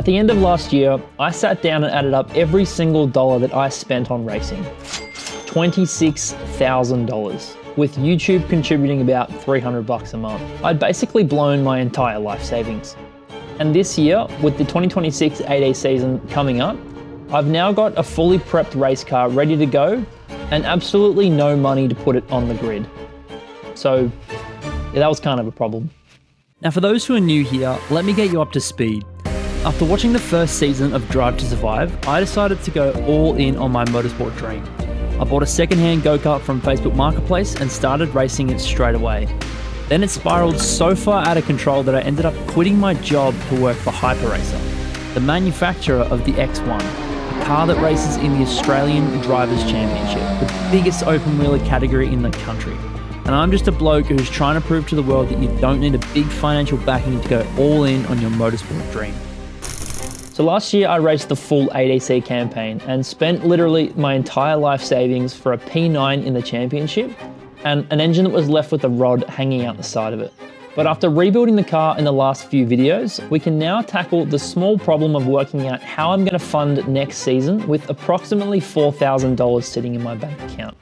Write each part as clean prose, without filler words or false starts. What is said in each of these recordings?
At the end of last year, I sat down and added up every single dollar that I spent on racing. $26,000, with YouTube contributing about $300 a month. I'd basically blown my entire life savings. And this year, with the 2026 8A season coming up, I've now got a fully prepped race car ready to go and absolutely no money to put it on the grid. So yeah, that was kind of a problem. Now for those who are new here, let me get you up to speed. After watching the first season of Drive to Survive, I decided to go all in on my motorsport dream. I bought a second-hand go-kart from Facebook Marketplace and started racing it straight away. Then it spiraled so far out of control that I ended up quitting my job to work for HyperRacer, the manufacturer of the X1, a car that races in the Australian Drivers' Championship, the biggest open-wheeler category in the country. And I'm just a bloke who's trying to prove to the world that you don't need a big financial backing to go all in on your motorsport dream. So last year I raced the full 8AC campaign and spent literally my entire life savings for a P9 in the championship and an engine that was left with a rod hanging out the side of it. But after rebuilding the car in the last few videos, we can now tackle the small problem of working out how I'm going to fund next season with approximately $4,000 sitting in my bank account.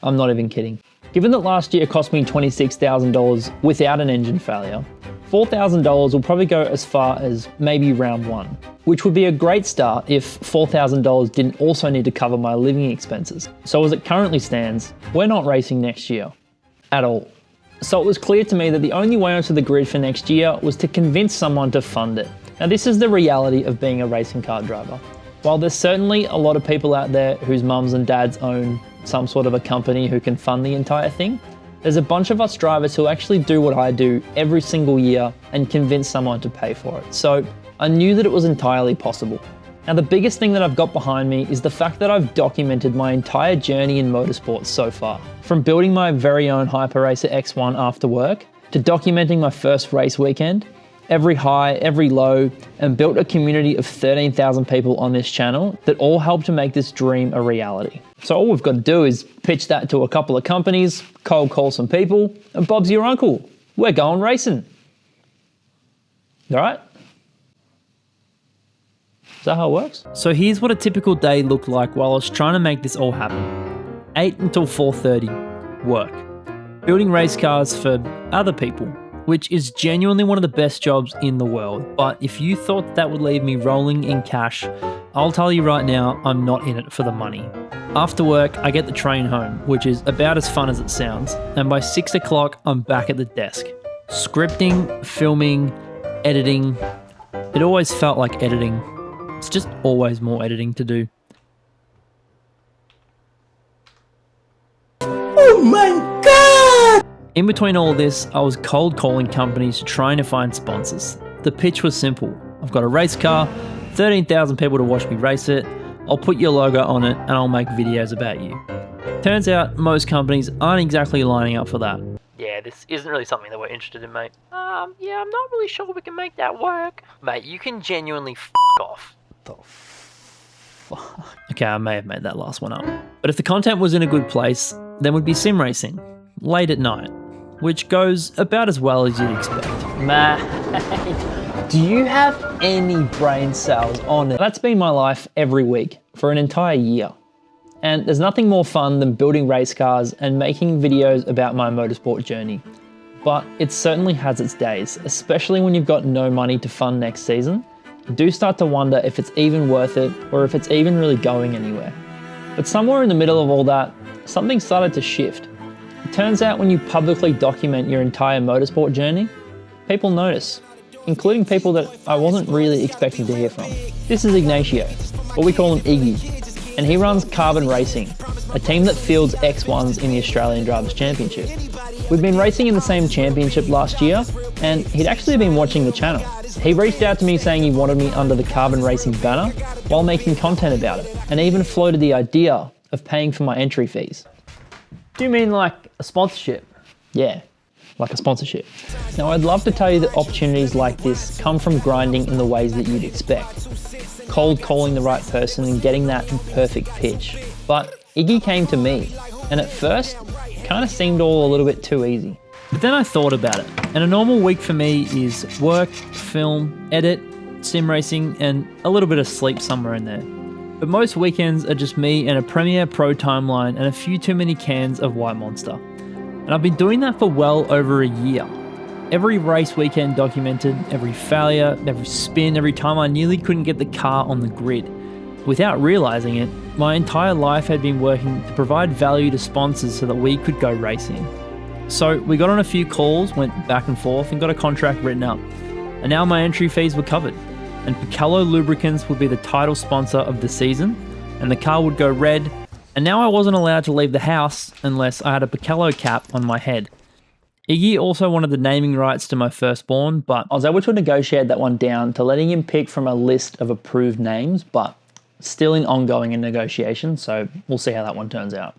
I'm not even kidding. Given that last year cost me $26,000 without an engine failure, $4,000 will probably go as far as maybe round one, which would be a great start if $4,000 didn't also need to cover my living expenses. So as it currently stands, we're not racing next year at all. So it was clear to me that the only way onto the grid for next year was to convince someone to fund it. Now this is the reality of being a racing car driver. While there's certainly a lot of people out there whose mums and dads own some sort of a company who can fund the entire thing, there's a bunch of us drivers who actually do what I do every single year and convince someone to pay for it. So I knew that it was entirely possible. Now the biggest thing that I've got behind me is the fact that I've documented my entire journey in motorsports so far. From building my very own HyperRacer X1 after work, to documenting my first race weekend, every high, every low, and built a community of 13,000 people on this channel that all help to make this dream a reality. So all we've got to do is pitch that to a couple of companies, cold call some people, and Bob's your uncle. We're going racing. All right? Is that how it works? So here's what a typical day looked like while I was trying to make this all happen. 8 until 4:30, work. Building race cars for other people, which is genuinely one of the best jobs in the world. But if you thought that would leave me rolling in cash, I'll tell you right now, I'm not in it for the money. After work, I get the train home, which is about as fun as it sounds. And by 6 o'clock, I'm back at the desk. Scripting, filming, editing. It always felt like editing. It's just always more editing to do. Oh my God! In between all this, I was cold calling companies trying to find sponsors. The pitch was simple. I've got a race car, 13,000 people to watch me race it. I'll put your logo on it and I'll make videos about you. Turns out most companies aren't exactly lining up for that. Yeah, this isn't really something that we're interested in, mate. Yeah, I'm not really sure we can make that work. Mate, you can genuinely f*** off. The fuck? Okay, I may have made that last one up. But if the content was in a good place, then we'd be sim racing, late at night, which goes about as well as you'd expect. Mate, do you have any brain cells on it? That's been my life every week for an entire year. And there's nothing more fun than building race cars and making videos about my motorsport journey. But it certainly has its days, especially when you've got no money to fund next season. You do start to wonder if it's even worth it or if it's even really going anywhere. But somewhere in the middle of all that, something started to shift. It turns out when you publicly document your entire motorsport journey, people notice, including people that I wasn't really expecting to hear from. This is Ignacio, but we call him Iggy, and he runs Carbon Racing, a team that fields X1s in the Australian Drivers' Championship. We've been racing in the same championship last year, and he'd actually been watching the channel. He reached out to me saying he wanted me under the Carbon Racing banner while making content about it, and even floated the idea of paying for my entry fees. Do you mean like a sponsorship? Yeah, like a sponsorship. Now I'd love to tell you that opportunities like this come from grinding in the ways that you'd expect. Cold calling the right person and getting that perfect pitch. But Iggy came to me, and at first, it kind of seemed all a little bit too easy. But then I thought about it, and a normal week for me is work, film, edit, sim racing, and a little bit of sleep somewhere in there. But most weekends are just me and a Premiere Pro timeline and a few too many cans of White Monster. And I've been doing that for well over a year. Every race weekend documented, every failure, every spin, every time I nearly couldn't get the car on the grid. Without realizing it, my entire life had been working to provide value to sponsors so that we could go racing. So we got on a few calls, went back and forth, and got a contract written up. And now my entry fees were covered. And Pakelo Lubricants would be the title sponsor of the season, and the car would go red. And now I wasn't allowed to leave the house unless I had a Pakelo cap on my head. Iggy also wanted the naming rights to my firstborn, but I was able to negotiate that one down to letting him pick from a list of approved names, but still in ongoing negotiation, so we'll see how that one turns out.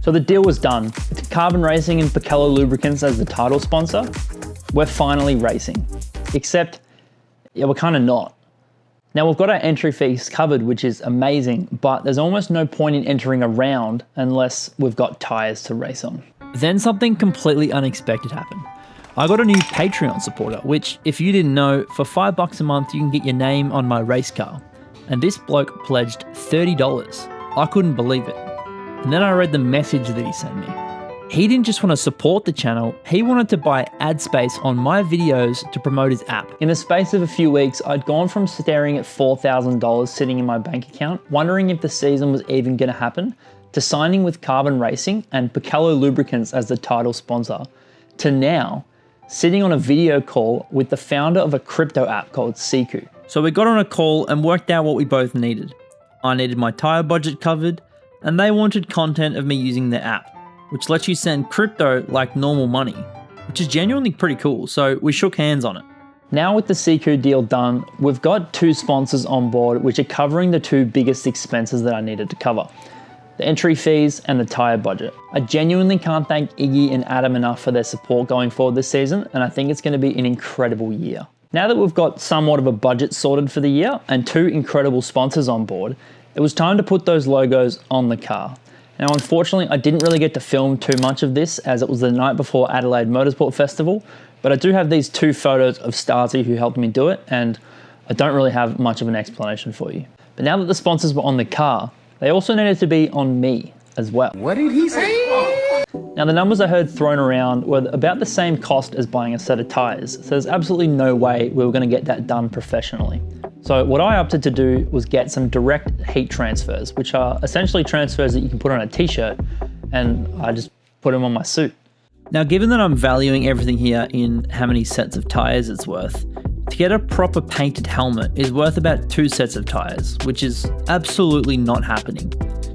So the deal was done. With Carbon Racing and Pakelo Lubricants as the title sponsor, we're finally racing. Except, yeah, we're kind of not. Now we've got our entry fees covered, which is amazing, but there's almost no point in entering a round unless we've got tyres to race on. then something completely unexpected happened. I got a new Patreon supporter, which, if you didn't know, for $5 a month you can get your name on my race car. And this bloke pledged $30. I couldn't believe it. And then I read the message that he sent me. He didn't just want to support the channel, he wanted to buy ad space on my videos to promote his app. In the space of a few weeks, I'd gone from staring at $4,000 sitting in my bank account, wondering if the season was even going to happen, to signing with Carbon Racing and Pakelo Lubricants as the title sponsor, to now sitting on a video call with the founder of a crypto app called Sequential. So we got on a call and worked out what we both needed. I needed my tyre budget covered, and they wanted content of me using the app, which lets you send crypto like normal money, which is genuinely pretty cool, so we shook hands on it. Now with the Sequential deal done, we've got 2 sponsors on board which are covering the 2 biggest expenses that I needed to cover: the entry fees and the tyre budget. I genuinely can't thank Iggy and Adam enough for their support going forward this season, and I think it's going to be an incredible year. Now that we've got somewhat of a budget sorted for the year and 2 incredible sponsors on board, it was time to put those logos on the car. Now, unfortunately, I didn't really get to film too much of this as it was the night before Adelaide Motorsport Festival, but I do have these 2 photos of Starzy who helped me do it, and I don't really have much of an explanation for you. But now that the sponsors were on the car, they also needed to be on me as well. What did he say? Now, the numbers I heard thrown around were about the same cost as buying a set of tyres, so there's absolutely no way we were going to get that done professionally. So what I opted to do was get some direct heat transfers, which are essentially transfers that you can put on a t-shirt, and I just put them on my suit. Now, given that I'm valuing everything here in how many sets of tyres it's worth, to get a proper painted helmet is worth about 2 sets of tyres, which is absolutely not happening.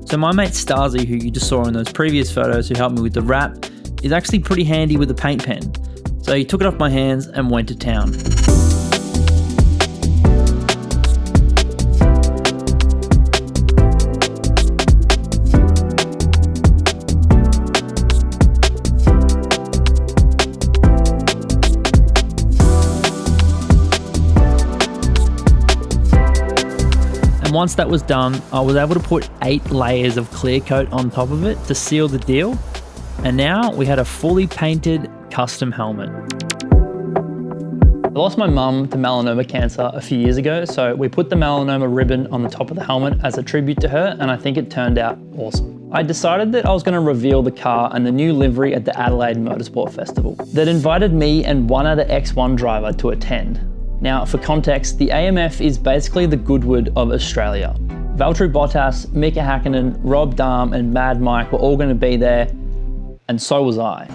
So my mate Starzy, who you just saw in those previous photos, who helped me with the wrap, is actually pretty handy with a paint pen. So he took it off my hands and went to town. Once that was done, I was able to put 8 layers of clear coat on top of it to seal the deal. And now we had a fully painted custom helmet. I lost my mum to melanoma cancer a few years ago, so we put the melanoma ribbon on the top of the helmet as a tribute to her, and I think it turned out awesome. I decided that I was going to reveal the car and the new livery at the Adelaide Motorsport Festival. They'd invited me and one other X1 driver to attend. Now, for context, the AMF is basically the Goodwood of Australia. Valtteri Bottas, Mika Hakkinen, Rob Dahm and Mad Mike were all going to be there, and so was I.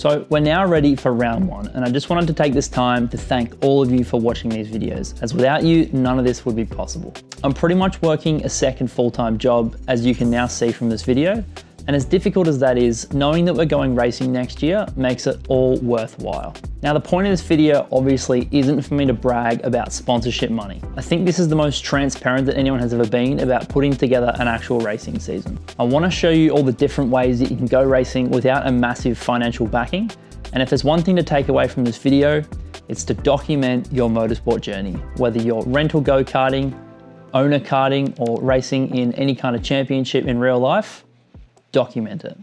So we're now ready for round one, and I just wanted to take this time to thank all of you for watching these videos, as without you, none of this would be possible. I'm pretty much working a second full-time job, as you can now see from this video, and as difficult as that is, knowing that we're going racing next year makes it all worthwhile. Now, the point of this video obviously isn't for me to brag about sponsorship money. I think this is the most transparent that anyone has ever been about putting together an actual racing season. I want to show you all the different ways that you can go racing without a massive financial backing. And if there's one thing to take away from this video, it's to document your motorsport journey, whether you're rental go-karting, owner karting, or racing in any kind of championship in real life. Document it.